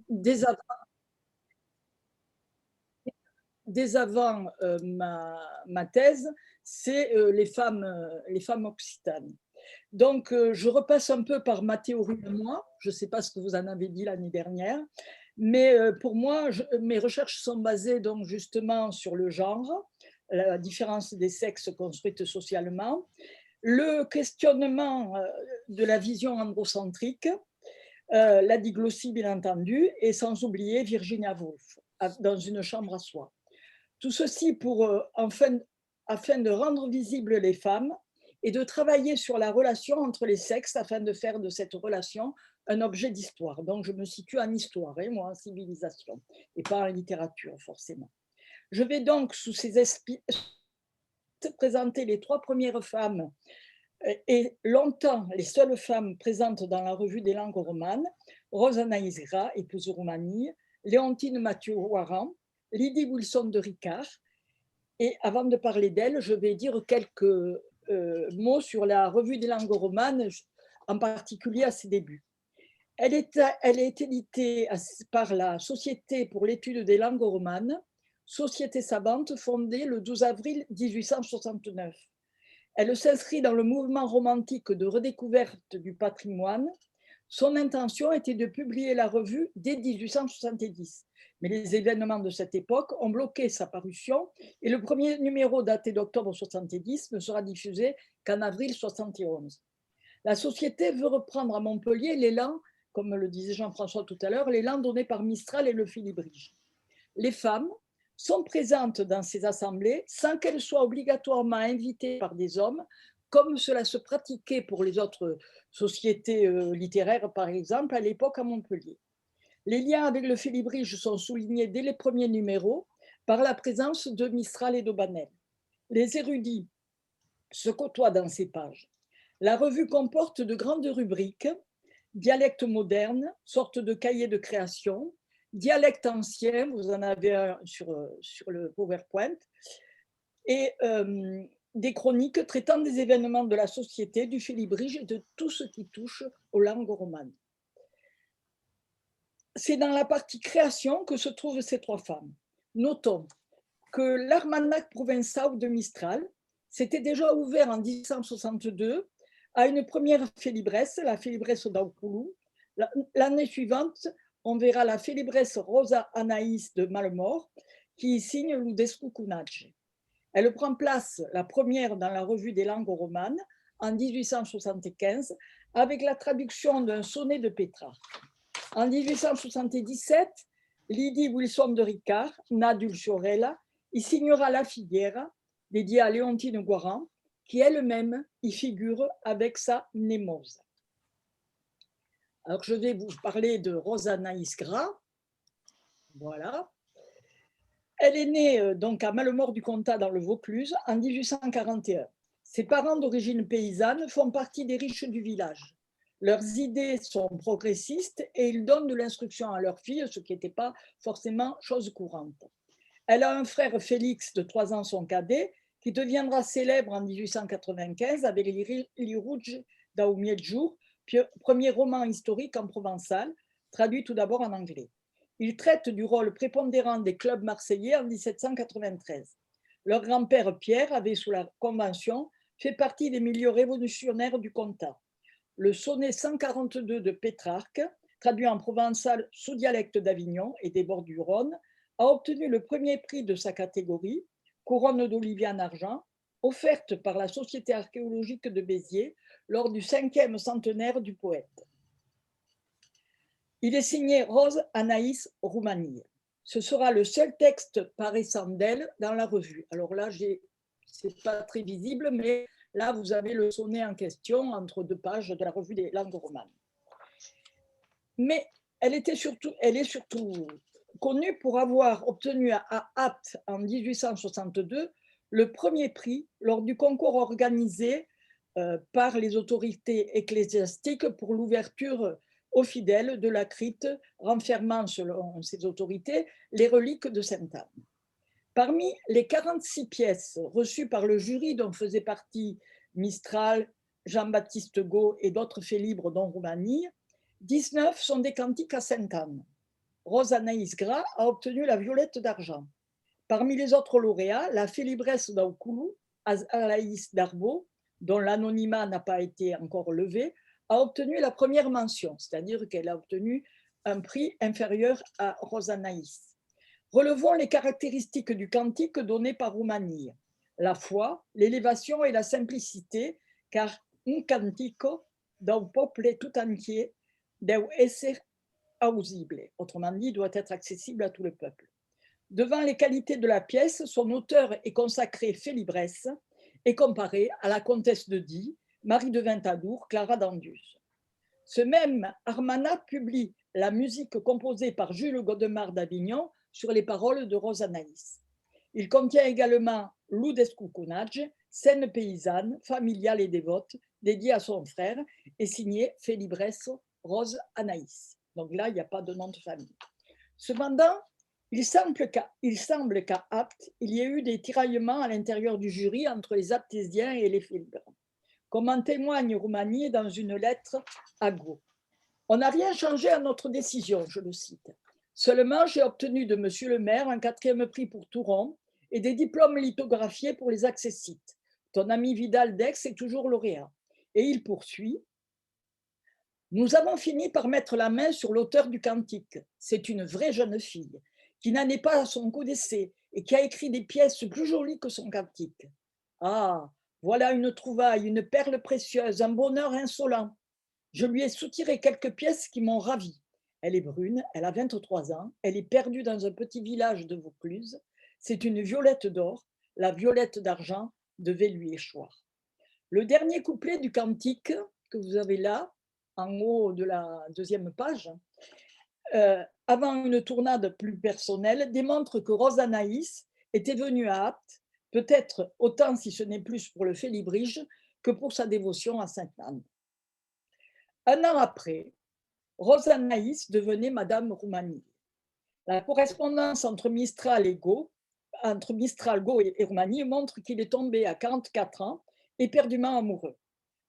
dès, av- dès avant ma thèse, c'est les femmes occitanes. Donc, je repasse un peu par ma théorie de moi. Je ne sais pas ce que vous en avez dit l'année dernière, mais pour moi, mes recherches sont basées donc justement sur le genre, la différence des sexes construite socialement, le questionnement de la vision androcentrique, la diglossie bien entendu, et sans oublier Virginia Woolf, dans une chambre à soi. Tout ceci pour, afin de rendre visibles les femmes et de travailler sur la relation entre les sexes afin de faire de cette relation un objet d'histoire. Donc, je me situe en histoire, hein, moi, en civilisation, et pas en littérature, forcément. Je vais donc, sous ces aspects, présenter les trois premières femmes et longtemps les seules femmes présentes dans la revue des langues romanes: Rose Anaïs Gras, épouse Roumanie, Léontine Mathieu-Waran, Lydie Wilson de Ricard. Et avant de parler d'elle, je vais dire quelques mots sur la revue des langues romanes, en particulier à ses débuts. Elle est éditée par la Société pour l'étude des langues romanes, société savante fondée le 12 avril 1869. Elle s'inscrit dans le mouvement romantique de redécouverte du patrimoine. Son intention était de publier la revue dès 1870, mais les événements de cette époque ont bloqué sa parution et le premier numéro daté d'octobre 70 ne sera diffusé qu'en avril 71. La société veut reprendre à Montpellier l'élan, comme le disait Jean-François tout à l'heure, l'élan donné par Mistral et le Félibrige. Les femmes sont présentes dans ces assemblées sans qu'elles soient obligatoirement invitées par des hommes, comme cela se pratiquait pour les autres sociétés littéraires, par exemple, à l'époque à Montpellier. Les liens avec le Félibrige sont soulignés dès les premiers numéros par la présence de Mistral et d'Aubanel. Les érudits se côtoient dans ces pages. La revue comporte de grandes rubriques: dialecte moderne, sorte de cahier de création; dialecte ancien, vous en avez un sur le PowerPoint, et des chroniques traitant des événements de la société, du Félibrige et de tout ce qui touche aux langues romanes. C'est dans la partie création que se trouvent ces trois femmes. Notons que l'Almanach provençal de Mistral s'était déjà ouvert en 1862 à une première félibresse, la félibresse d'Aucoulou. L'année suivante, on verra la félibresse Rosa Anaïs de Malemort, qui signe Ludescu Cunage. Elle prend place, la première, dans la revue des langues romanes en 1875 avec la traduction d'un sonnet de Pétrarque. En 1877, Lydie Wilson de Ricard, née Dulciorella, y signera La Figuera, dédiée à Léontine Guaran, qui elle-même y figure avec sa Némose. Alors, je vais vous parler de Rosa Naïs Gras. Voilà. Elle est née donc à Malemort-du-Comtat dans le Vaucluse en 1841. Ses parents d'origine paysanne font partie des riches du village. Leurs idées sont progressistes et ils donnent de l'instruction à leurs filles, ce qui n'était pas forcément chose courante. Elle a un frère Félix, de 3 ans son cadet, qui deviendra célèbre en 1895 avec Les Rouges d'Aumiedjour, premier roman historique en provençal, traduit tout d'abord en anglais. Il traite du rôle prépondérant des clubs marseillais en 1793. Leur grand-père Pierre avait, sous la Convention, fait partie des milieux révolutionnaires du comtat. Le sonnet 142 de Pétrarque, traduit en provençal sous dialecte d'Avignon et des bords du Rhône, a obtenu le premier prix de sa catégorie, couronne d'Olivier en argent, offerte par la Société archéologique de Béziers lors du 5e centenaire du poète. Il est signé Rose Anaïs Roumanie. Ce sera le seul texte paraissant d'elle dans la revue. Alors là, ce n'est pas très visible, mais là, vous avez le sonnet en question entre deux pages de la revue des langues romanes. Mais elle est surtout connue pour avoir obtenu à Apt en 1862 le premier prix lors du concours organisé par les autorités ecclésiastiques pour l'ouverture aux fidèles de la crypte renfermant, selon ces autorités, les reliques de Sainte-Anne. Parmi les 46 pièces reçues par le jury dont faisaient partie Mistral, Jean-Baptiste Gault et d'autres félibres dont Roumanie, 19 sont des cantiques à Sainte-Anne. Rose Anaïs Gras a obtenu la violette d'argent. Parmi les autres lauréats, la félibresse d'Aoukoulou, Alaïs Darbo, dont l'anonymat n'a pas été encore levé, a obtenu la première mention, c'est-à-dire qu'elle a obtenu un prix inférieur à Rose Anaïs. Relevons les caractéristiques du cantique donné par Roumanie. La foi, l'élévation et la simplicité, car un cantico d'un peuple tout entier deu esser ausible, autrement dit, doit être accessible à tout le peuple. Devant les qualités de la pièce, son auteur est consacré Félibresse et comparé à la comtesse de Die, Marie de Ventadour, Clara d'Anduze. Ce même Armanat publie la musique composée par Jules Godemar d'Avignon sur les paroles de Rose Anaïs. Il contient également Ludescucunage, scène paysanne, familiale et dévote, dédiée à son frère et signée Félibresse Rose Anaïs. Donc là, il n'y a pas de nom de famille. Cependant, il semble qu'à Apt, il y ait eu des tiraillements à l'intérieur du jury entre les aptésiens et les félibres, comme en témoigne Roumanie dans une lettre à Go. On n'a rien changé à notre décision, je le cite. Seulement, j'ai obtenu de monsieur le maire un 4e prix pour Touron et des diplômes lithographiés pour les accessites. Ton ami Vidal d'Aix est toujours lauréat. Et il poursuit. Nous avons fini par mettre la main sur l'auteur du cantique. C'est une vraie jeune fille qui n'en est pas à son coup d'essai et qui a écrit des pièces plus jolies que son cantique. Ah, voilà une trouvaille, une perle précieuse, un bonheur insolent. Je lui ai soutiré quelques pièces qui m'ont ravie. Elle est brune, elle a 23 ans, elle est perdue dans un petit village de Vaucluse. C'est une violette d'or, la violette d'argent devait lui échoir. Le dernier couplet du cantique que vous avez là, en haut de la 2e page, avant une tournade plus personnelle, démontre que Rose Anaïs était venue à Apt, peut-être autant si ce n'est plus pour le félibrige que pour sa dévotion à Sainte-Anne. Un an après, Rose Anaïs devenait Madame Roumanie. La correspondance entre Mistral, Go et Roumanie montre qu'il est tombé à 44 ans éperdument amoureux.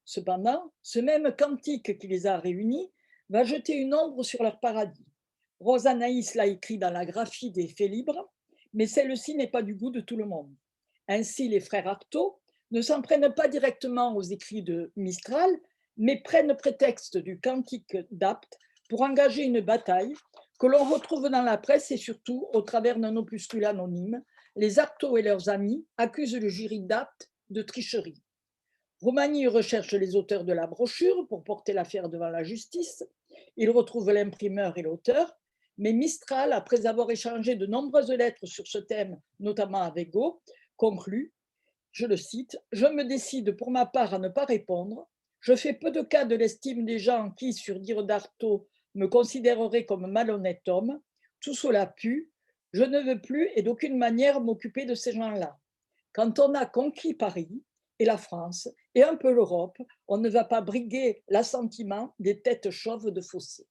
Cependant, ce même cantique qui les a réunis va jeter une ombre sur leur paradis. Rose Anaïs l'a écrit dans la graphie des Félibres, mais celle-ci n'est pas du goût de tout le monde. Ainsi, les frères Artaud ne s'en prennent pas directement aux écrits de Mistral, mais prennent prétexte du cantique d'Apt pour engager une bataille que l'on retrouve dans la presse et surtout au travers d'un opuscule anonyme. Les Artaud et leurs amis accusent le jury d'Apt de tricherie. Roumanie recherche les auteurs de la brochure pour porter l'affaire devant la justice. Il retrouve l'imprimeur et l'auteur, mais Mistral, après avoir échangé de nombreuses lettres sur ce thème, notamment avec Go, conclut, je le cite, « Je me décide pour ma part à ne pas répondre. Je fais peu de cas de l'estime des gens qui, sur dire d'Artaud, me considéreraient comme malhonnête homme. Tout cela pue. Je ne veux plus et d'aucune manière m'occuper de ces gens-là. Quand on a conquis Paris et la France et un peu l'Europe, on ne va pas briguer l'assentiment des têtes chauves de fossé. »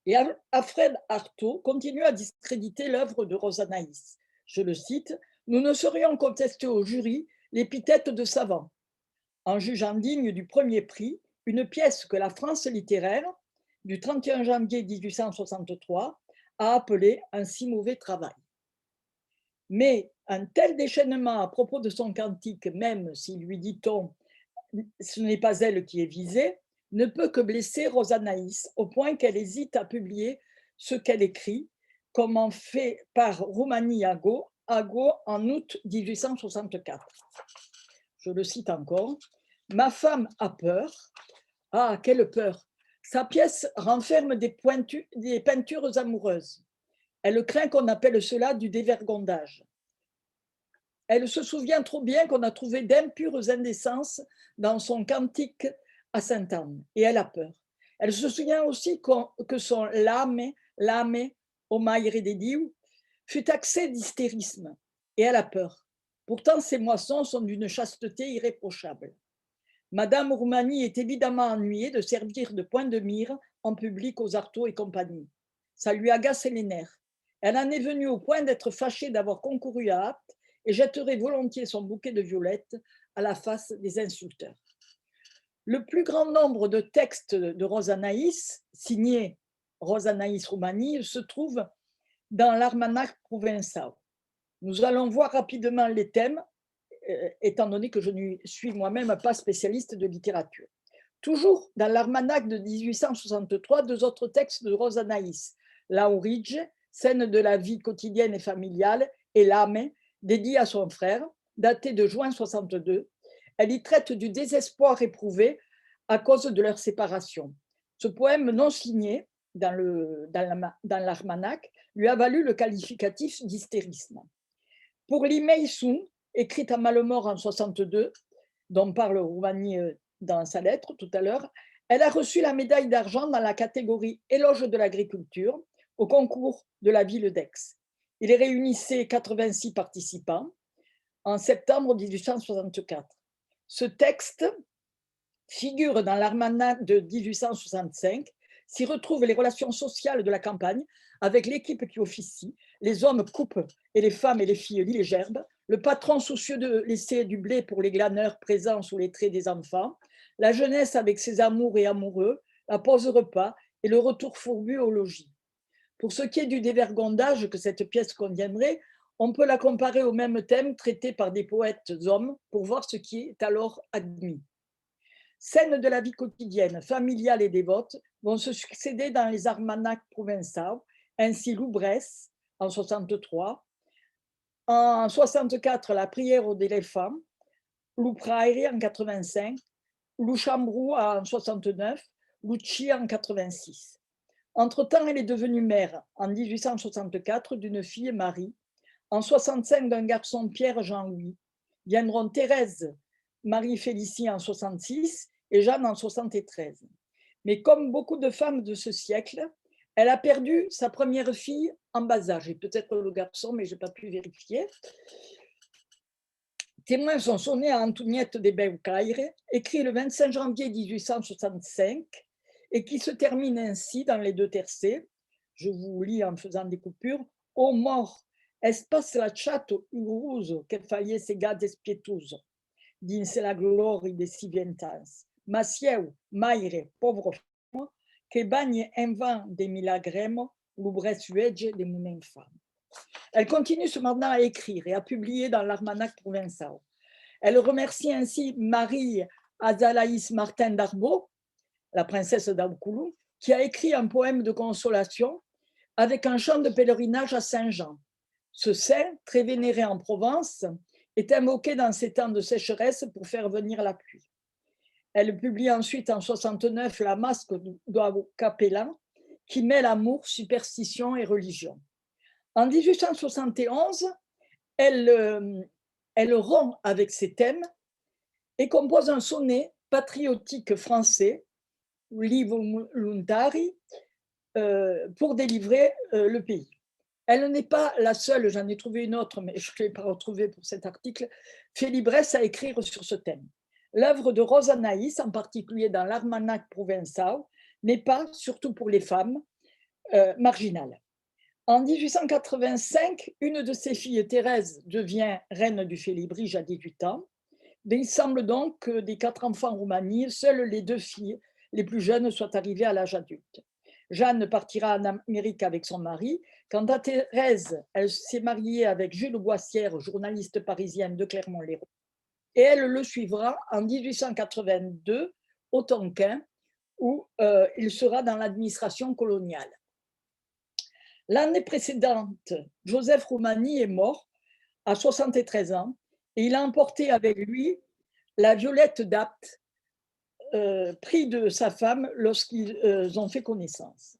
Et Alfred Artaud continue à discréditer l'œuvre de Rose Anaïs. Je le cite, « Nous ne saurions contester au jury l'épithète de savant, en jugeant digne du premier prix une pièce que la France littéraire, du 31 janvier 1863, a appelée un si mauvais travail. » Mais un tel déchaînement à propos de son cantique, même si lui dit-on, ce n'est pas elle qui est visée, ne peut que blesser Rose Anaïs au point qu'elle hésite à publier ce qu'elle écrit, comme en fait par Roumanie à Go en août 1864. Je le cite encore. « Ma femme a peur. » Ah, quelle peur! Sa pièce renferme des peintures amoureuses. Elle craint qu'on appelle cela du dévergondage. Elle se souvient trop bien qu'on a trouvé d'impures indécences dans son cantique à Sainte-Anne, et elle a peur. Elle se souvient aussi que son lame, o maire de Dieu, fut taxé d'hystérisme, et elle a peur. Pourtant, ses moissons sont d'une chasteté irréprochable. Madame Roumanie est évidemment ennuyée de servir de point de mire en public aux Artaud et compagnie. Ça lui agace les nerfs. Elle en est venue au point d'être fâchée d'avoir concouru à Apt et jetterait volontiers son bouquet de violettes à la face des insulteurs. Le plus grand nombre de textes de Rose Anaïs, signés Rosanaïs Roumanie se trouve dans l'Almanach provençal. Nous allons voir rapidement les thèmes, étant donné que je ne suis moi-même pas spécialiste de littérature. Toujours dans l'Almanach de 1863, deux autres textes de Rosanaïs, l'Aurige, scène de la vie quotidienne et familiale, et l'Ame, dédié à son frère, daté de juin 62. Elle y traite du désespoir éprouvé à cause de leur séparation. Ce poème non signé dans l'Almanach lui a valu le qualificatif d'hystérisme. Pour Limei Sun, écrite à Malemort en 62, dont parle Roumanie dans sa lettre tout à l'heure, elle a reçu la médaille d'argent dans la catégorie Éloge de l'agriculture au concours de la ville d'Aix. Il réunissait 86 participants en septembre 1864. Ce texte figure dans l'Almanach de 1865, s'y retrouvent les relations sociales de la campagne avec l'équipe qui officie, les hommes coupent et les femmes et les filles lient les gerbes, le patron soucieux de laisser du blé pour les glaneurs présents sous les traits des enfants, la jeunesse avec ses amours et amoureux, la pause repas et le retour fourbu au logis. Pour ce qui est du dévergondage que cette pièce contiendrait, on peut la comparer au même thème traité par des poètes hommes pour voir ce qui est alors admis. Scènes de la vie quotidienne, familiale et dévote vont se succéder dans les almanachs provençaux, ainsi Loubresse en 63, en 64 La prière d'éléphant, Louprairi en 85, Louchambrou en 69, Louchi en 86. Entre-temps, elle est devenue mère en 1864 d'une fille Marie, en 65 d'un garçon Pierre Jean-Louis. Viendront Thérèse Marie-Félicie en 66 et Jeanne en 73. Mais comme beaucoup de femmes de ce siècle, elle a perdu sa première fille en bas âge, et peut-être le garçon, mais je n'ai pas pu vérifier. Témoins sont sonnés à Antoniette de Beucaire, écrit le 25 janvier 1865, et qui se termine ainsi dans les deux tercets. Je vous lis en faisant des coupures. Ô mort, espace la chatte uruso che fagliese gades pietoso, dinse la gloria de si vientans. Macieu, maire, pauvre femme, que bagne en vain de milagremo, l'ubres uege de mon infâme. Elle continue cependant à écrire et à publier dans l'Almanach provençal. Elle remercie ainsi Marie Azalaïs Martin d'Arbaud, la princesse d'Aucoulou, qui a écrit un poème de consolation avec un chant de pèlerinage à Saint-Jean. Ce saint, très vénéré en Provence, est invoqué dans ces temps de sécheresse pour faire venir la pluie. Elle publie ensuite en 69 La Masque du Capellan, qui mêle amour, superstition et religion. En 1871, elle rompt avec ces thèmes et compose un sonnet patriotique français, Livo Luntari, pour délivrer le pays. Elle n'est pas la seule, j'en ai trouvé une autre, mais je ne l'ai pas retrouvée pour cet article, félibresse à écrire sur ce thème. L'œuvre de Rosanaïs, en particulier dans l'Almanach provençal, n'est pas, surtout pour les femmes, marginale. En 1885, une de ses filles, Thérèse, devient reine du Félibrige à 18 ans. Il semble donc que des 4 enfants en Roumanie, seules les 2 filles les plus jeunes soient arrivées à l'âge adulte. Jeanne partira en Amérique avec son mari. Quant à Thérèse, elle s'est mariée avec Jules Boissière, journaliste parisien de Clermont-Lérault, et elle le suivra en 1882 au Tonkin, où il sera dans l'administration coloniale. L'année précédente, Joseph Roumanie est mort à 73 ans et il a emporté avec lui la Violette d'Apt, pris de sa femme lorsqu'ils ont fait connaissance.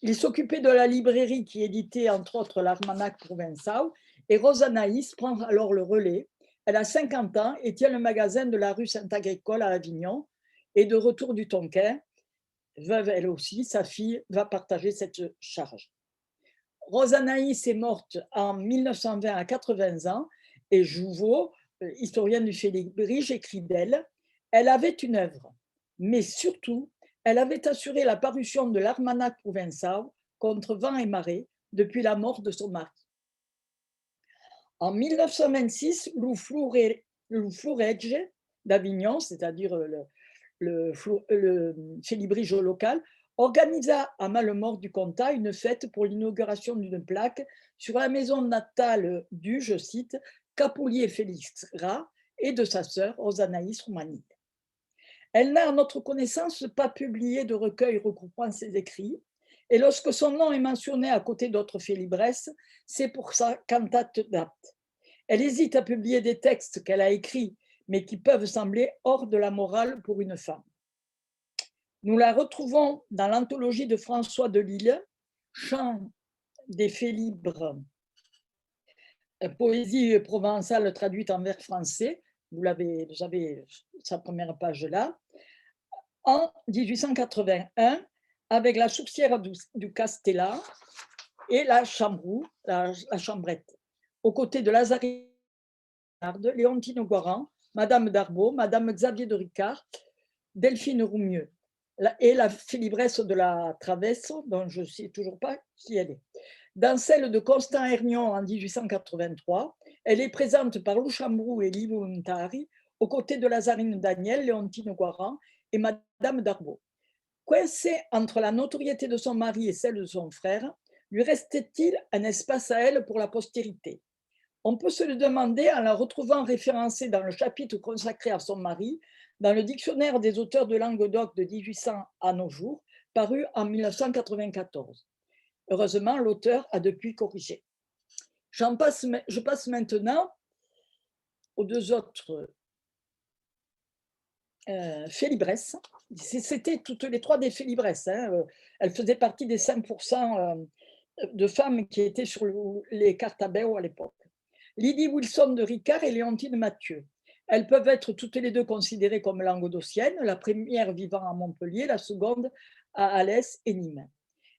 Il s'occupait de la librairie qui éditait entre autres l'Almanach provençal et Rosanaïs prend alors le relais. Elle a 50 ans et tient le magasin de la rue Saint-Agricole à Avignon et de retour du Tonkin. Veuve elle aussi, sa fille va partager cette charge. Rosanaïs est morte en 1920 à 80 ans et Jouveau, historien du Félibrige, écrit d'elle: elle avait une œuvre, mais surtout, elle avait assuré la parution de l'Almanach provençal contre vent et marée depuis la mort de son mari. En 1926, Lou Fleuregge d'Avignon, c'est-à-dire le Félibrige local, organisa à Malemort du Comtat une fête pour l'inauguration d'une plaque sur la maison natale du, je cite, Capoulier Félix Gras et de sa sœur Rosanaïs Romanide. Elle n'a, à notre connaissance, pas publié de recueil regroupant ses écrits, et lorsque son nom est mentionné à côté d'autres félibresses, c'est pour sa cantate date. Elle hésite à publier des textes qu'elle a écrits, mais qui peuvent sembler hors de la morale pour une femme. Nous la retrouvons dans l'anthologie de François de Lille, Chant des Félibres, poésie provençale traduite en vers français. Vous avez sa première page là. En 1881, avec la Sourcière du Castellar et la Chambrou, la Chambrette, aux côtés de Lazarine, Léontine Guaran, Madame Darbo, Madame Xavier de Ricard, Delphine Roumieux et la félibresse de la Travesso, dont je ne sais toujours pas qui elle est. Dans celle de Constant Hergnon en 1883, elle est présente par Lou Chambrou et Livo Montari, aux côtés de Lazarine Daniel, Léontine Guaran et Madame Darbo. Coincée entre la notoriété de son mari et celle de son frère, lui restait-il un espace à elle pour la postérité? On peut se le demander en la retrouvant référencée dans le chapitre consacré à son mari, dans le dictionnaire des auteurs de Languedoc de 1800 à nos jours, paru en 1994. Heureusement, l'auteur a depuis corrigé. Je passe maintenant aux deux autres félibresses. C'était toutes les trois des félibresses. Elles faisaient partie des 5% de femmes qui étaient sur les cartes à Béo à l'époque. Lydie Wilson de Ricard et Léontine Mathieu. Elles peuvent être toutes les deux considérées comme languedociennes, la première vivant à Montpellier, la seconde à Alès et Nîmes.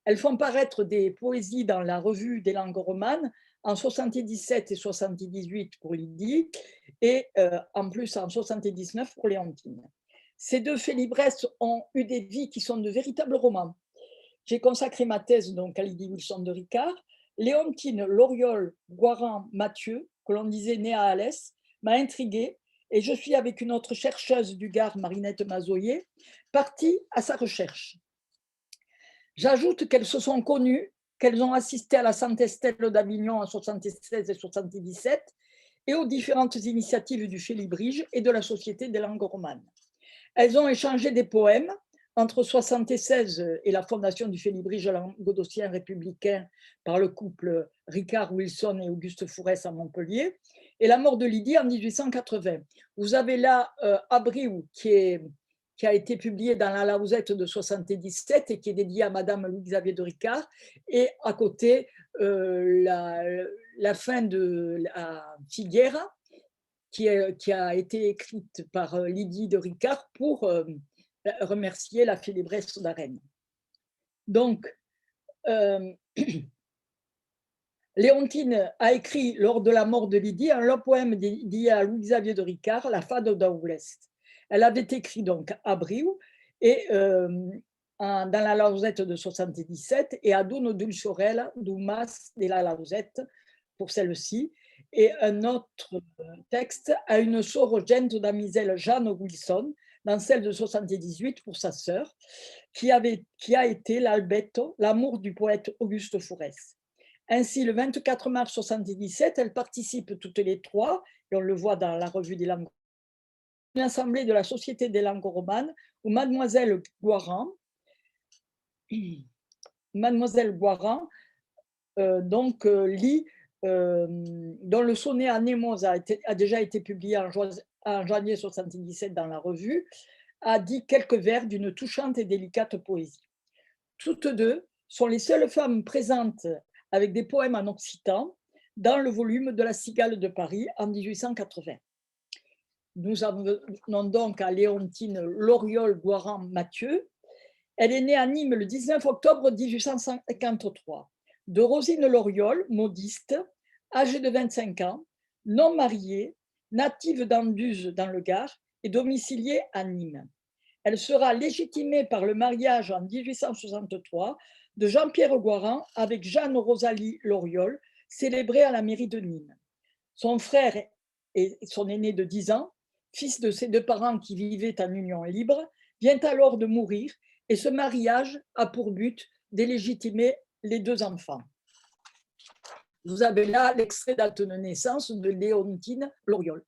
Elles font paraître des poésies dans la revue des langues romanes en 77 et 78 pour Lydie et en plus en 79 pour Léontine. Ces deux félibresses ont eu des vies qui sont de véritables romans. J'ai consacré ma thèse donc à Lydie Wilson de Ricard. Léontine Loriol Guaran Mathieu, que l'on disait née à Alès, m'a intriguée et je suis avec une autre chercheuse du Gard, Marinette Mazoyer, partie à sa recherche. J'ajoute qu'elles se sont connues, qu'elles ont assisté à la Saint-Estelle d'Avignon en 76 et 77 et aux différentes initiatives du Félibrige et de la Société des langues romanes. Elles ont échangé des poèmes entre 76 et la fondation du Félibrige languedocien républicain par le couple Ricard-Wilson et Auguste Fourès à Montpellier, et la mort de Lydie en 1880. Vous avez là Abriou, qui a été publié dans la Lausette de 77 et qui est dédié à Madame Louis-Xavier de Ricard, et à côté la fin de la Figuera, qui a été écrite par Lydie de Ricard pour remercier la félibresse d'Arène. Donc, Léontine a écrit lors de la mort de Lydie un long poème dédié à Louis-Xavier de Ricard, La Fade d'Aulest. Elle avait écrit donc à Briou et dans la Lausette de 77 et à Duno Dulciorella, Dumas de la Lausette pour celle-ci, et un autre texte à une sorogente damiselle Jeanne Wilson dans celle de 78 pour sa sœur, qui a été l'Albetto, l'amour du poète Auguste Fourès. Ainsi, le 24 mars 77, elles participent toutes les trois, et on le voit dans la revue des langues, une assemblée de la Société des langues romanes où Mademoiselle Guaran lit, dont le sonnet à Némoz a déjà été publié en janvier 77 dans la revue, a dit quelques vers d'une touchante et délicate poésie. Toutes deux sont les seules femmes présentes avec des poèmes en occitan dans le volume de la Cigale de Paris en 1880. Nous en venons donc à Léontine Loriol Guaran Mathieu. Elle est née à Nîmes le 19 octobre 1853. De Rosine Loriol, modiste, âgée de 25 ans, non mariée, native d'Anduze dans le Gard et domiciliée à Nîmes. Elle sera légitimée par le mariage en 1863 de Jean-Pierre Guaran avec Jeanne-Rosalie Loriol, célébrée à la mairie de Nîmes. Son frère et son aîné de 10 ans, fils de ses deux parents qui vivaient en union libre, vient alors de mourir et ce mariage a pour but d'illégitimer les deux enfants. Vous avez là l'extrait d'acte de naissance de Léontine Loriol,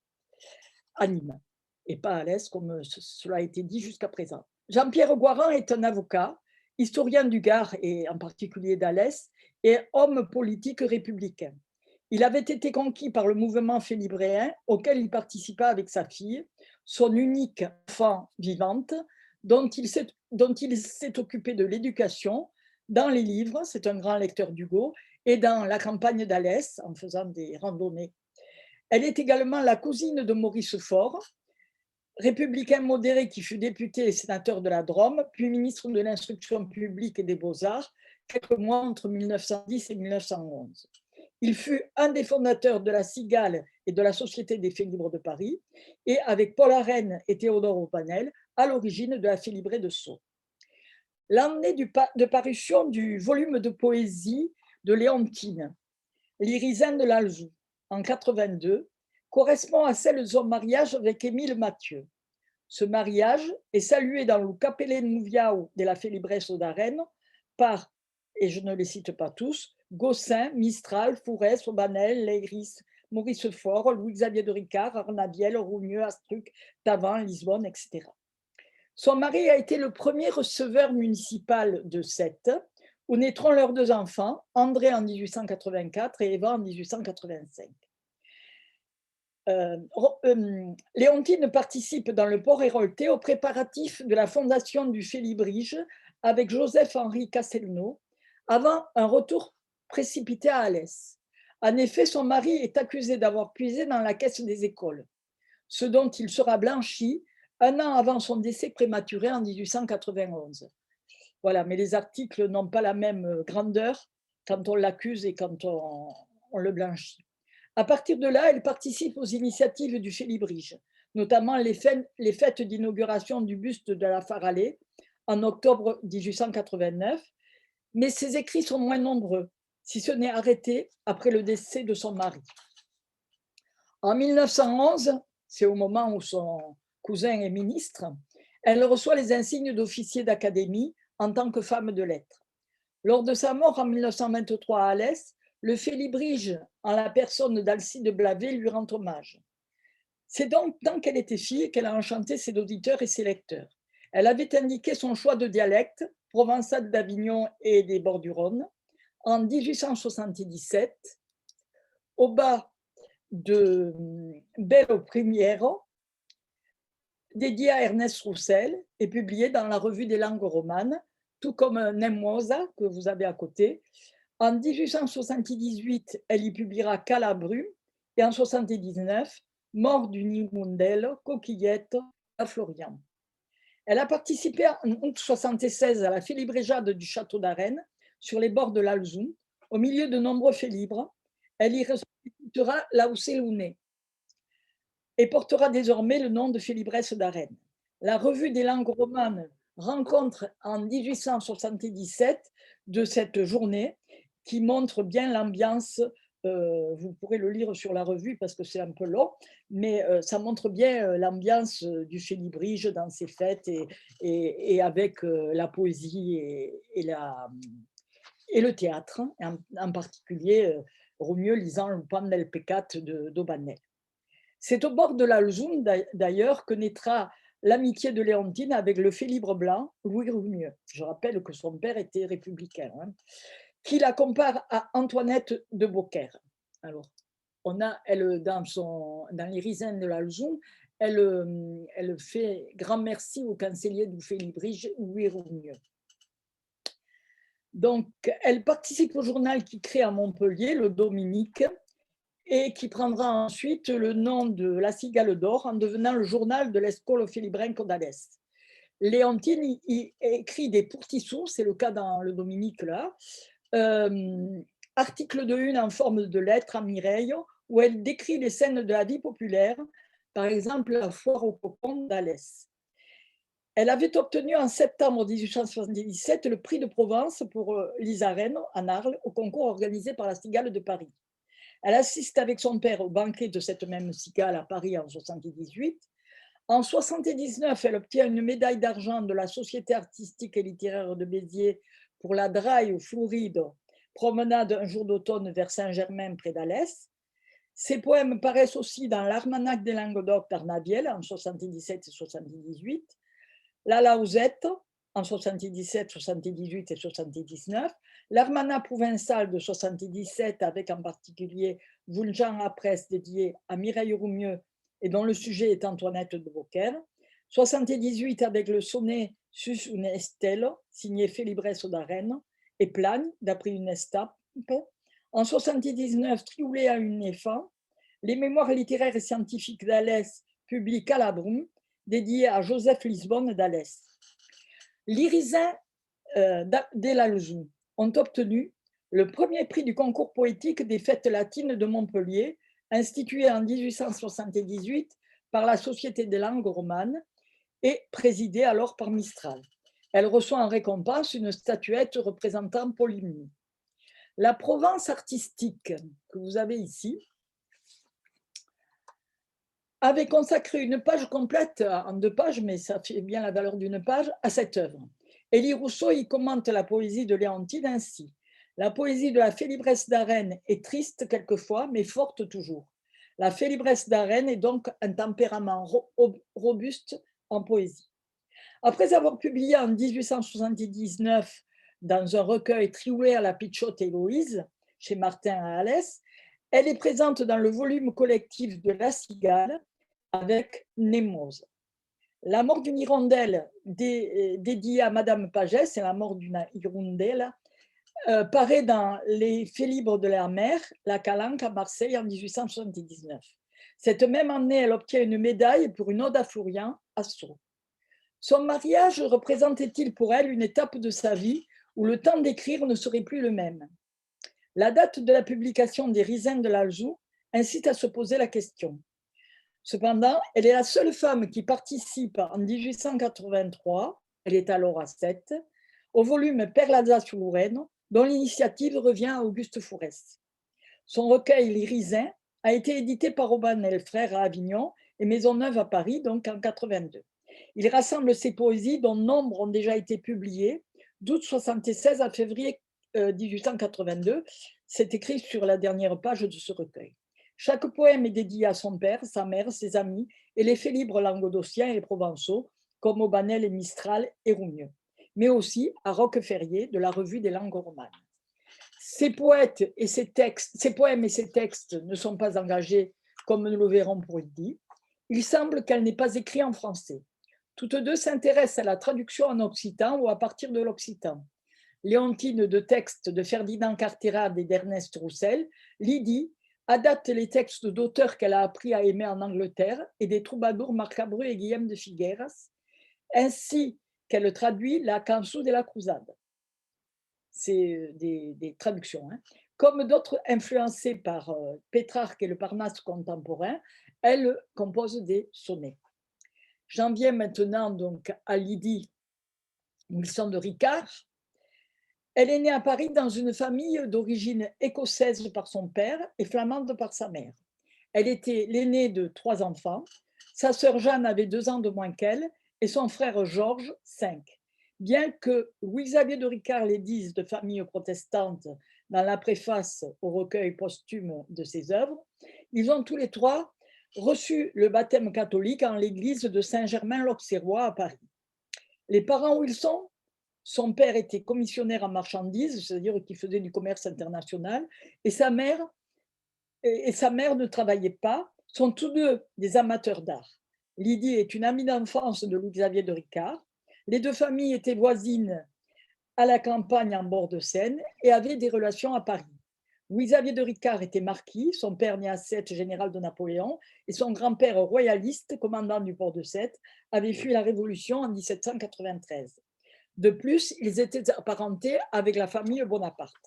à Nîmes, et pas à Alès, comme cela a été dit jusqu'à présent. Jean-Pierre Gouaran est un avocat, historien du Gard et en particulier d'Alès, et homme politique républicain. Il avait été conquis par le mouvement félibréen auquel il participa avec sa fille, son unique enfant vivante, dont il s'est occupé de l'éducation dans les livres, c'est un grand lecteur d'Hugo, et dans la campagne d'Alès en faisant des randonnées. Elle est également la cousine de Maurice Faure, républicain modéré qui fut député et sénateur de la Drôme, puis ministre de l'Instruction publique et des Beaux-Arts, quelques mois entre 1910 et 1911. Il fut un des fondateurs de la Cigale et de la Société des Faits libres de Paris, et avec Paul Arène et Théodore Aubanel, à l'origine de la Félibrée de Sceaux. L'année de parution du volume de poésie de Léontine, L'Irisaine de l'Alzou, en 82, correspond à celle de son mariage avec Émile Mathieu. Ce mariage est salué dans le Capelle Nuviao de la Félibresse d'Arène par, et je ne les cite pas tous, Gossin, Mistral, Fourès, Aubanel, Leiris, Maurice Faure, Louis-Xavier de Ricard, Arnabiel, Rougneux, Astruc, Tavan, Lisbonne, etc. Son mari a été le premier receveur municipal de Sète, où naîtront leurs deux enfants, André en 1884 et Eva en 1885. Léontine participe dans le port héroltais aux préparatifs de la fondation du Félibrige avec Joseph-Henri Castelnau, avant un retour précipité à Alès. En effet, son mari est accusé d'avoir puisé dans la caisse des écoles, ce dont il sera blanchi un an avant son décès prématuré en 1891. Voilà, mais les articles n'ont pas la même grandeur quand on l'accuse et quand on le blanchit. À partir de là, elle participe aux initiatives du Félibrige, notamment les fêtes d'inauguration du buste de la Farallée en octobre 1889, mais ses écrits sont moins nombreux, si ce n'est arrêtés après le décès de son mari. En 1911, c'est au moment où son cousin est ministre, elle reçoit les insignes d'officier d'académie en tant que femme de lettres. Lors de sa mort en 1923 à Alès, le Félibrige, en la personne d'Alcide Blavet, lui rend hommage. C'est donc tant qu'elle était fille qu'elle a enchanté ses auditeurs et ses lecteurs. Elle avait indiqué son choix de dialecte, provençal d'Avignon et des bords du Rhône, en 1877, au bas de Bello Primiero, dédié à Ernest Roussel et publié dans la Revue des langues romanes, tout comme Nemosa, que vous avez à côté. En 1878, elle y publiera Calabru, et en 1979, Mort du Nimundello, Coquillette à Florian. Elle a participé en août 1976 à la Félibréjade du château d'Arène, sur les bords de l'Alzou, au milieu de nombreux félibres. Elle y ressuscitera Laussélouné et portera désormais le nom de Félibresse d'Arène. La Revue des langues romanes rencontre en 1877 de cette journée qui montre bien l'ambiance, vous pourrez le lire sur la revue parce que c'est un peu long, mais ça montre bien l'ambiance du Félibrige dans ses fêtes et avec la poésie et le théâtre, en particulier Romieux lisant le Pan del Peccat d'Aubanel. C'est au bord de l'Alzou d'ailleurs que naîtra l'amitié de Léontine avec le félibre blanc Louis Romieux. Je rappelle que son père était républicain, qui la compare à Antoinette de Beaucaire. Alors, on a, elle, dans l'Irisaine de l'Alzou, elle fait grand merci au chancelier du Félibrige, Louis Romieux. Donc, elle participe au journal qui crée à Montpellier, le Dominique, et qui prendra ensuite le nom de La Cigale d'Or en devenant le journal de l'Escole Félibrenque d'Alès. Léontine y écrit des pourtissous, c'est le cas dans le Dominique là, article de une en forme de lettre à Mireille, où elle décrit les scènes de la vie populaire, par exemple la foire au cocon d'Alès. Elle avait obtenu en septembre 1877 le prix de Provence pour l'Isarène en Arles, au concours organisé par la Cigale de Paris. Elle assiste avec son père au banquet de cette même cigale à Paris en 1978. En 1979, elle obtient une médaille d'argent de la Société artistique et littéraire de Béziers pour la Draille Florido, promenade un jour d'automne vers Saint-Germain près d'Alès. Ses poèmes paraissent aussi dans l'Almanach des Languedoc d'Arnabiel en 77 et 78, La Lausette en 77, 78 et 79, l'Almanach provençal de 77 avec en particulier Vuljean Apresse dédié à Mireille Roumieux et dont le sujet est Antoinette de Beaucaire, 78 avec le sonnet Sus une Estelle signé Félibresse d'Arène et Plagne d'après une estampe. En 79, Trioulé à une Néfan, les mémoires littéraires et scientifiques d'Alès publient Calabrum, dédié à Joseph Lisbonne d'Alès. L'Irisin d'Elalzou ont obtenu le premier prix du concours poétique des Fêtes latines de Montpellier, institué en 1878 par la Société des langues romanes et présidée alors par Mistral. Elle reçoit en récompense une statuette représentant Polymnie. La Provence artistique que vous avez ici avait consacré une page complète, en 2 pages, mais ça fait bien la valeur d'une page, à cette œuvre. Élie Rousseau y commente la poésie de Léontine ainsi. La poésie de la Félibresse d'Arène est triste quelquefois, mais forte toujours. La Félibresse d'Arène est donc un tempérament robuste en poésie. Après avoir publié en 1879 dans un recueil Trioulé à la Pichotte Héloïse, chez Martin à Alès, elle est présente dans le volume collectif de La Cigale avec Némose. La mort d'une hirondelle dédiée à Madame Pagès, c'est la mort d'une hirondelle, paraît dans les Faits libres de la mer, la Calanque à Marseille en 1879. Cette même année, elle obtient une médaille pour une ode à Florian à Sceaux. Son mariage représentait-il pour elle une étape de sa vie où le temps d'écrire ne serait plus le même? La date de la publication des Risins de l'Alzou incite à se poser la question. Cependant, elle est la seule femme qui participe en 1883, elle est alors à 7, au volume Père l'Alsace-Lorraine, dont l'initiative revient à Auguste Fourès. Son recueil Les Risins a été édité par Aubanel Frères à Avignon et Maisonneuve à Paris, donc en 82. Il rassemble ses poésies dont nombre ont déjà été publiées d'août 76 à février 1882. C'est écrit sur la dernière page de ce recueil. Chaque poème est dédié à son père, sa mère, ses amis et les faits libres languedociens et provençaux, comme Aubanel et Mistral et Roumieux, mais aussi à Roqueferrier de la Revue des langues romanes. Ces poèmes et ces textes ne sont pas engagés, comme nous le verrons pour Eddy. Il semble qu'elle n'ait pas écrit en français. Toutes deux s'intéressent à la traduction en occitan ou à partir de l'occitan. Léontine de textes de Ferdinand Cartérade et d'Ernest Roussel, Lydie adapte les textes d'auteurs qu'elle a appris à aimer en Angleterre et des troubadours Marcabru et Guillaume de Figueras, ainsi qu'elle traduit la Cançó de la Cruzada. C'est des traductions. Comme d'autres influencées par Pétrarque et le Parnasse contemporain, elle compose des sonnets. J'en viens maintenant donc à Lydie Wilson de Ricard. Elle est née à Paris dans une famille d'origine écossaise par son père et flamande par sa mère. Elle était l'aînée de 3 enfants. Sa sœur Jeanne avait 2 ans de moins qu'elle et son frère Georges, 5. Bien que Louis-Xavier de Ricard les dise de famille protestante dans la préface au recueil posthume de ses œuvres, ils ont tous les 3 reçu le baptême catholique en l'église de Saint-Germain-l'Auxerrois à Paris. Les parents Wilson, son père était commissionnaire en marchandises, c'est-à-dire qu'il faisait du commerce international, et sa mère ne travaillait pas, sont tous deux des amateurs d'art. Lydie est une amie d'enfance de Louis-Xavier de Ricard. Les 2 familles étaient voisines à la campagne en bord de Seine et avaient des relations à Paris. Louis-Xavier de Ricard était marquis, son père né à Sète, général de Napoléon, et son grand-père royaliste, commandant du port de Sète, avait fui la Révolution en 1793. De plus, ils étaient apparentés avec la famille Bonaparte.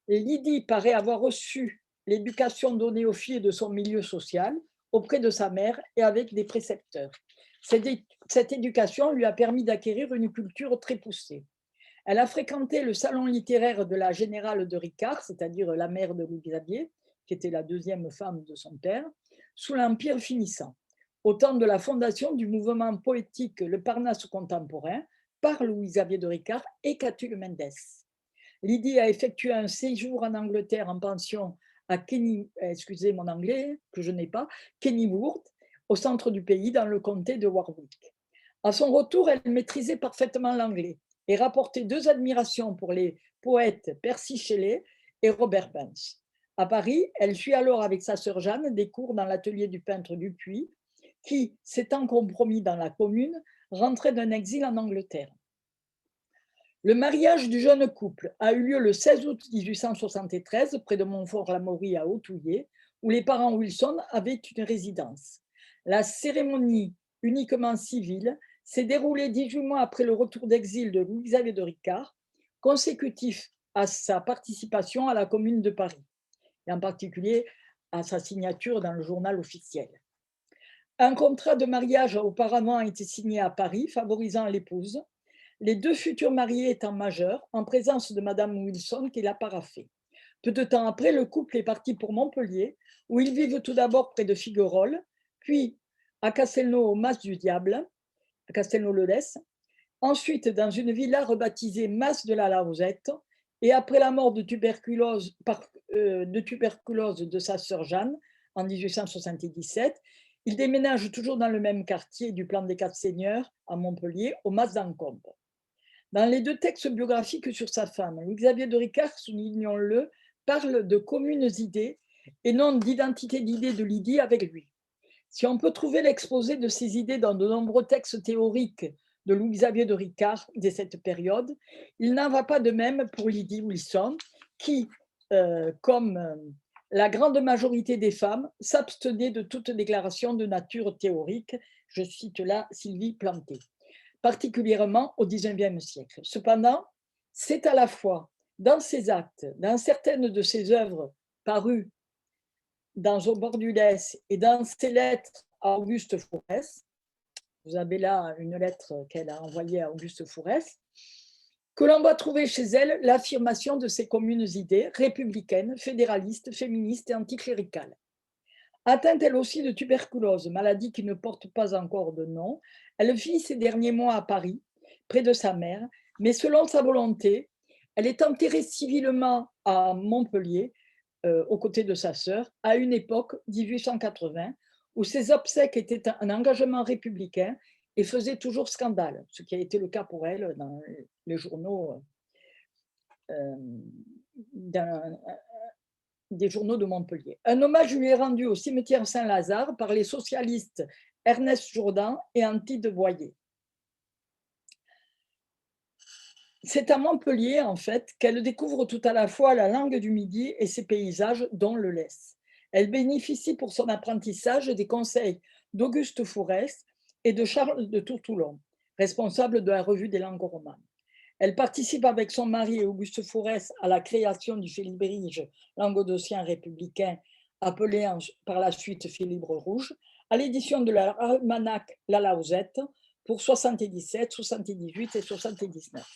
Lydie paraît avoir reçu l'éducation donnée aux filles de son milieu social auprès de sa mère et avec des précepteurs. Cette éducation lui a permis d'acquérir une culture très poussée. Elle a fréquenté le salon littéraire de la générale de Ricard, c'est-à-dire la mère de Louis-Xavier, qui était la 2e femme de son père, sous l'Empire finissant. au temps de la fondation du mouvement poétique Le Parnasse contemporain par Louis-Xavier de Ricard et Catulle Mendes. Lydie a effectué un séjour en Angleterre en pension à excusez mon anglais, que je n'ai pas, Kennywood, au centre du pays, dans le comté de Warwick. À son retour, elle maîtrisait parfaitement l'anglais et rapportait 2 admirations pour les poètes Percy Shelley et Robert Burns. À Paris, elle suit alors avec sa sœur Jeanne des cours dans l'atelier du peintre Dupuy, qui, s'étant compromis dans la commune, rentrait d'un exil en Angleterre. Le mariage du jeune couple a eu lieu le 16 août 1873 près de Montfort-l'Amaury à Autouillet, où les parents Wilson avaient une résidence. La cérémonie, uniquement civile, s'est déroulée 18 mois après le retour d'exil de Louis-Xavier de Ricard, consécutif à sa participation à la Commune de Paris, et en particulier à sa signature dans le journal officiel. Un contrat de mariage a auparavant été signé à Paris, favorisant l'épouse, les 2 futurs mariés étant majeurs, en présence de Madame Wilson qui l'a paraphé. Peu de temps après, le couple est parti pour Montpellier, où ils vivent tout d'abord près de Figuerolles, puis à Castelnau au Mas du Diable, à Castelnau-le-Lez, ensuite dans une villa rebaptisée Mas de la Lausette, et après la mort de tuberculose de sa sœur Jeanne en 1877, ils déménagent toujours dans le même quartier du plan des Quatre Seigneurs à Montpellier, au Mas d'Encombe. Dans les 2 textes biographiques sur sa femme, Louis-Xavier de Ricard, soulignons-le, parle de communes idées et non d'identité d'idées de Lydie avec lui. Si on peut trouver l'exposé de ces idées dans de nombreux textes théoriques de Louis-Xavier de Ricard dès cette période, il n'en va pas de même pour Lydie Wilson, qui, comme la grande majorité des femmes, s'abstenait de toute déclaration de nature théorique. Je cite là Sylvie Planté, particulièrement au XIXe siècle. Cependant, c'est à la fois dans ses actes, dans certaines de ses œuvres parues dans Au bord du Lez et dans ses lettres à Auguste Fourès, vous avez là une lettre qu'elle a envoyée à Auguste Fourès, que l'on va trouver chez elle l'affirmation de ses communes idées républicaines, fédéralistes, féministes et anticléricales. Atteinte elle aussi de tuberculose, maladie qui ne porte pas encore de nom, elle vit ces derniers mois à Paris, près de sa mère, mais selon sa volonté, elle est enterrée civilement à Montpellier, aux côtés de sa sœur, à une époque, 1880, où ses obsèques étaient un engagement républicain et faisaient toujours scandale, ce qui a été le cas pour elle dans les journaux des journaux de Montpellier. Un hommage lui est rendu au cimetière Saint-Lazare par les socialistes Ernest Jourdan et Antide Boyer. C'est à Montpellier, en fait, qu'elle découvre tout à la fois la langue du Midi et ses paysages, dont le Lez. Elle bénéficie pour son apprentissage des conseils d'Auguste Fourès et de Charles de Tourtoulon, responsable de la Revue des langues romanes. Elle participe avec son mari Auguste Fourès à la création du Félibrige languedocien républicain, appelé par la suite Félibre rouge, à l'édition de l'almanach La Lausette pour 77, 78 et 79.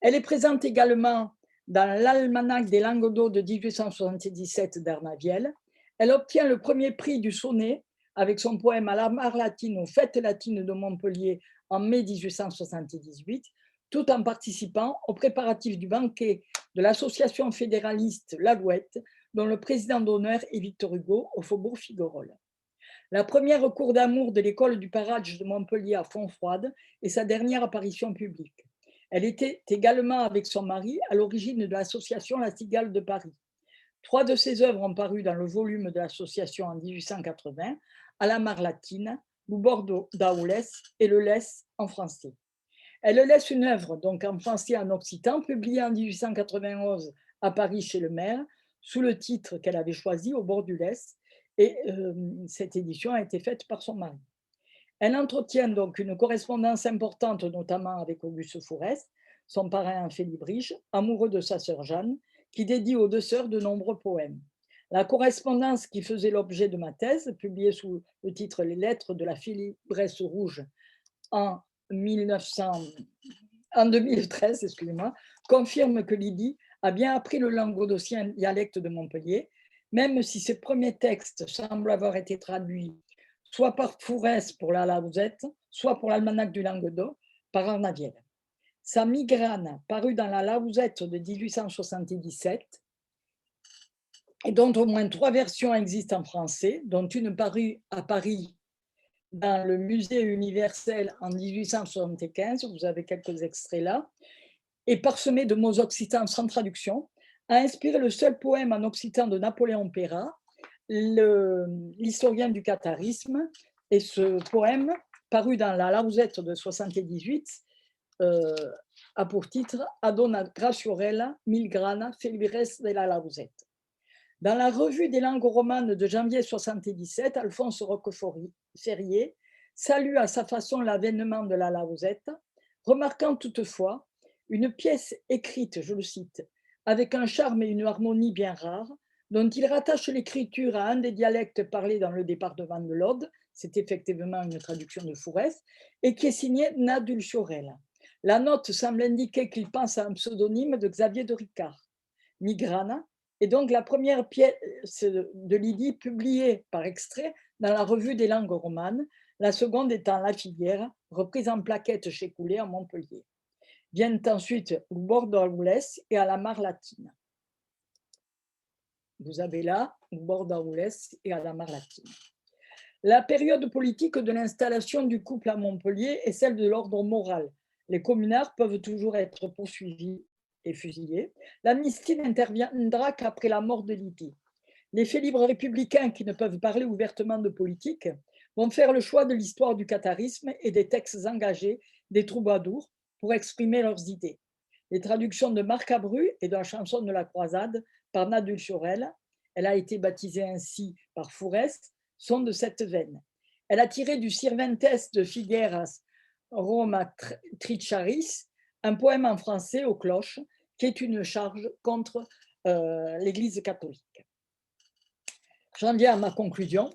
Elle est présente également dans l'almanach des Languedots de 1877 d'Arnaviel. Elle obtient le premier prix du sonnet avec son poème à la mare latine aux Fêtes latines de Montpellier en mai 1878, tout en participant aux préparatifs du banquet de l'association fédéraliste l'Alouette, dont le président d'honneur est Victor Hugo, au faubourg Figuerolles. La première cour d'amour de l'école du Parage de Montpellier à Fontfroide est sa dernière apparition publique. Elle était également avec son mari à l'origine de l'association La Cigale de Paris. 3 de ses œuvres ont paru dans le volume de l'association en 1880, à la mare latine, Le Bordeaux d'Aoulès et Le Lez en français. Elle laisse une œuvre, donc en français et en occitan, publiée en 1891 à Paris chez Le Maire, sous le titre qu'elle avait choisi, Au bord du Lez, et cette édition a été faite par son mari. Elle entretient donc une correspondance importante, notamment avec Auguste Fourès, son parrain en Félibrige, amoureux de sa sœur Jeanne, qui dédie aux 2 sœurs de nombreux poèmes. La correspondance qui faisait l'objet de ma thèse, publiée sous le titre Les lettres de la Félibresse rouge en 2013, confirme que Lydie a bien appris le languedocien dialecte de Montpellier, même si ses premiers textes semblent avoir été traduits soit par Fourès pour la Lausette, soit pour l'Almanach du Languedoc par Arnaviel. Sa Migrane, parue dans la Lausette de 1877, et dont au moins 3 versions existent en français, dont une parue à Paris dans le Musée universel en 1875, vous avez quelques extraits là, et parsemée de mots occitans sans traduction, a inspiré le seul poème en occitan de Napoléon Pérat, l'historien du catharisme, et ce poème, paru dans la Lausette de 78, a pour titre Adona Graciorella Milgrana Felibres de la Lausette. Dans la revue des langues romanes de janvier 77, Alphonse Roquefort-Ferrier salue à sa façon l'avènement de la Lausette, remarquant toutefois une pièce écrite, je le cite, avec un charme et une harmonie bien rares, dont il rattache l'écriture à un des dialectes parlés dans le département de l'Aude, c'est effectivement une traduction de Fourès, et qui est signée Nadulciorel. La note semble indiquer qu'il pense à un pseudonyme de Xavier de Ricard. Migrana est donc la première pièce de Lydie publiée par extrait dans la revue des langues romanes, la seconde étant La Filière, reprise en plaquette chez Coulet à Montpellier. Viennent ensuite Bordaoules et à la Mare latine. Vous avez là Bordaoules et à la Mare latine. La période politique de l'installation du couple à Montpellier est celle de l'ordre moral. Les communards peuvent toujours être poursuivis et fusillés. L'amnistie n'interviendra qu'après la mort de Lydie. Les faits libres républicains qui ne peuvent parler ouvertement de politique vont faire le choix de l'histoire du catharisme et des textes engagés des troubadours pour exprimer leurs idées. Les traductions de Marc Abru et de la chanson de la croisade par Nadulciorel, elle a été baptisée ainsi par Fourès, sont de cette veine. Elle a tiré du Cervantes de Figueras Roma Tricharis, un poème en français aux cloches, qui est une charge contre l'Église catholique. J'en viens à ma conclusion.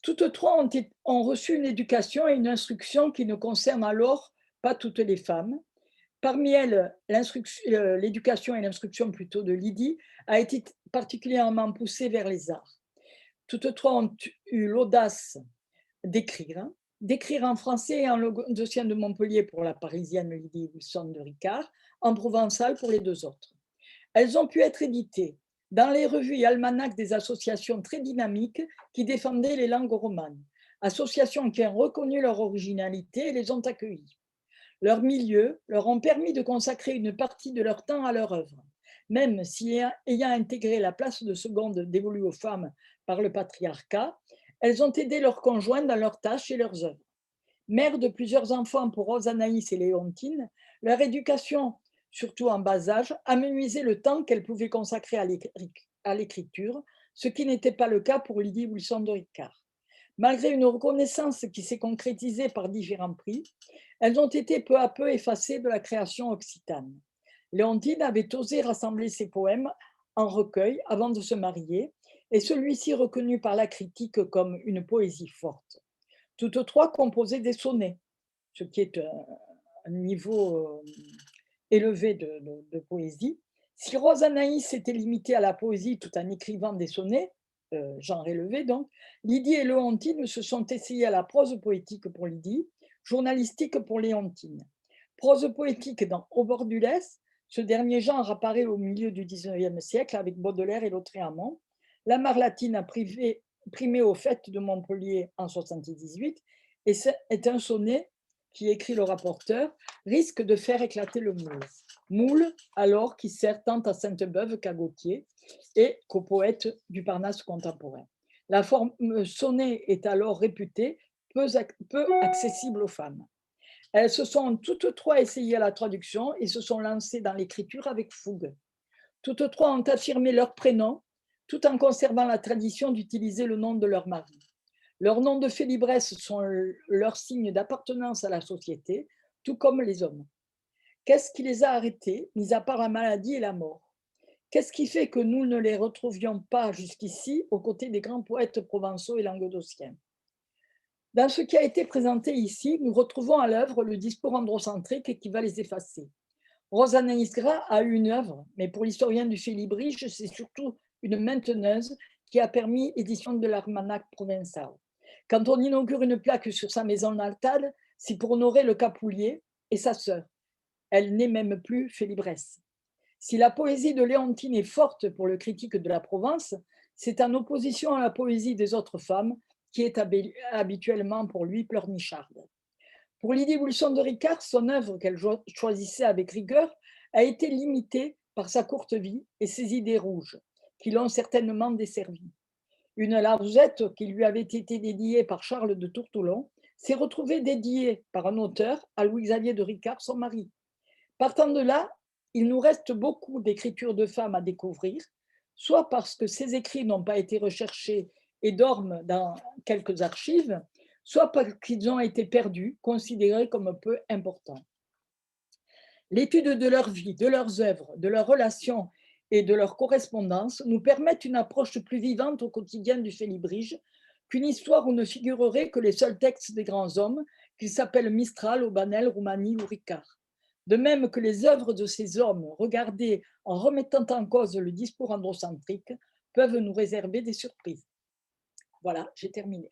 Toutes trois ont reçu une éducation et une instruction qui ne concernent alors pas toutes les femmes. Parmi elles, l'éducation et l'instruction plutôt de Lydie a été particulièrement poussée vers les arts. Toutes trois ont eu l'audace d'écrire en français et en Languedocien de Montpellier pour la parisienne Lydie Wilson de Ricard, en provençal pour les deux autres. Elles ont pu être éditées dans les revues et almanachs des associations très dynamiques qui défendaient les langues romanes, associations qui ont reconnu leur originalité et les ont accueillies. Leur milieu leur ont permis de consacrer une partie de leur temps à leur œuvre, même si, ayant intégré la place de seconde dévolue aux femmes par le patriarcat, elles ont aidé leurs conjoints dans leurs tâches et leurs œuvres. Mères de plusieurs enfants pour Rose Anaïs et Léontine, leur éducation, surtout en bas âge, amenuisait le temps qu'elles pouvaient consacrer à l'écriture, ce qui n'était pas le cas pour Lydie Wilson de Ricard. Malgré une reconnaissance qui s'est concrétisée par différents prix, elles ont été peu à peu effacées de la création occitane. Léontine avait osé rassembler ses poèmes en recueil avant de se marier, et celui-ci reconnu par la critique comme une poésie forte. Toutes trois composaient des sonnets, ce qui est un niveau élevé de poésie. Si Rose Anaïs s'était limitée à la poésie tout en écrivant des sonnets, genre élevé donc, Lydie et Léontine se sont essayées à la prose poétique pour Lydie, journalistique pour Léontine. Prose poétique dans Au bord du Lys, ce dernier genre apparaît au milieu du XIXe siècle avec Baudelaire et Lautréamont. La Mare latine a primé aux fêtes de Montpellier en 78 et est un sonnet qui, écrit le rapporteur, risque de faire éclater le moule. Moule, alors, qui sert tant à Sainte-Beuve qu'à Gautier et qu'aux poètes du Parnasse contemporain. La forme sonnet est alors réputée peu accessible aux femmes. Elles se sont toutes trois essayées à la traduction et se sont lancées dans l'écriture avec fougue. Toutes trois ont affirmé leur prénom, tout en conservant la tradition d'utiliser le nom de leur mari. Leurs noms de félibresse sont leur signe d'appartenance à la société, tout comme les hommes. Qu'est-ce qui les a arrêtés, mis à part la maladie et la mort? Qu'est-ce qui fait que nous ne les retrouvions pas jusqu'ici aux côtés des grands poètes provençaux et languedociens? Dans ce qui a été présenté ici, nous retrouvons à l'œuvre le discours androcentrique qui va les effacer. Rose Anaïs Gras a eu une œuvre, mais pour l'historien du Félibrige, c'est surtout une mainteneuse qui a permis l'édition de l'Almanach provençal. Quand on inaugure une plaque sur sa maison natale, c'est pour honorer le Capoulier et sa sœur. Elle n'est même plus félibresse. Si la poésie de Léontine est forte pour le critique de la Provence, c'est en opposition à la poésie des autres femmes, qui est habituellement pour lui pleurnicharde. Pour Lydie Wilson de Ricard, son œuvre qu'elle choisissait avec rigueur a été limitée par sa courte vie et ses idées rouges, qui l'ont certainement desservie. Une largette qui lui avait été dédiée par Charles de Tourtoulon s'est retrouvée dédiée par un auteur à Louis-Xavier de Ricard, son mari. Partant de là, il nous reste beaucoup d'écritures de femmes à découvrir, soit parce que ces écrits n'ont pas été recherchés et dorment dans quelques archives, soit parce qu'ils ont été perdus, considérés comme peu importants. L'étude de leur vie, de leurs œuvres, de leurs relations et de leur correspondance nous permettent une approche plus vivante au quotidien du Félibrige qu'une histoire où ne figureraient que les seuls textes des grands hommes, qu'ils s'appellent Mistral, Aubanel, Roumani ou Ricard. De même que les œuvres de ces hommes, regardées en remettant en cause le discours androcentrique, peuvent nous réserver des surprises. Voilà, j'ai terminé.